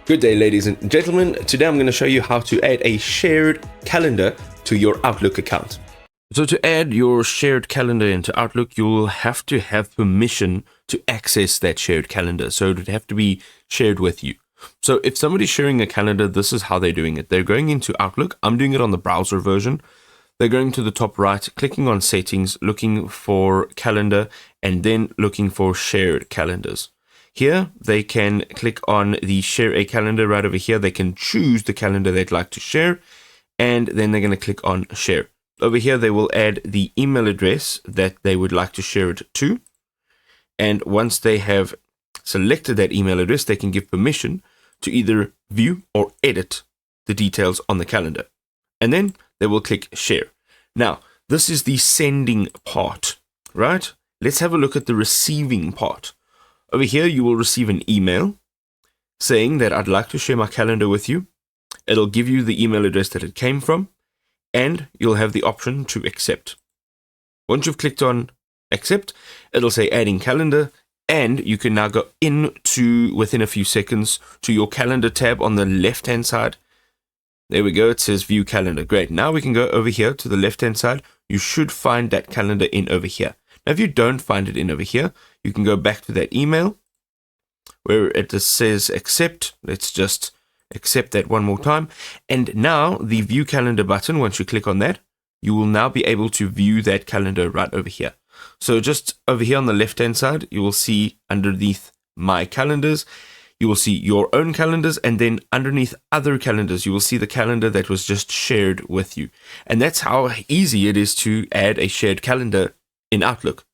Good day, ladies and gentlemen. Today I'm going to show you how to add a shared calendar to your Outlook account. So to add your shared calendar into Outlook, you'll have to have permission to access that shared calendar. So it would have to be shared with you. So if somebody's sharing a calendar, this is how they're doing it. They're going into Outlook. I'm doing it on the browser version. They're going to the top right, clicking on settings, looking for calendar, and then looking for shared calendars. Here, they can click on the share a calendar right over here. They can choose the calendar they'd like to share, and then they're going to click on share. Over here, they will add the email address that they would like to share it to. And once they have selected that email address, they can give permission to either view or edit the details on the calendar. And then they will click share. Now, this is the sending part, right? Let's have a look at the receiving part. Over here, you will receive an email saying that I'd like to share my calendar with you. It'll give you the email address that it came from, and you'll have the option to accept. Once you've clicked on accept, it'll say adding calendar, and you can now go into, within a few seconds, to your calendar tab on the left-hand side. There we go. It says view calendar. Great. Now we can go over here to the left-hand side. You should find that calendar in over here. Now, if you don't find it in over here, you can go back to that email where it says accept. Let's just accept that one more time. And now the view calendar button, once you click on that, you will now be able to view that calendar right over here. So just over here on the left-hand side, you will see underneath my calendars, you will see your own calendars, and then underneath other calendars, you will see the calendar that was just shared with you. And that's how easy it is to add a shared calendar in Outlook.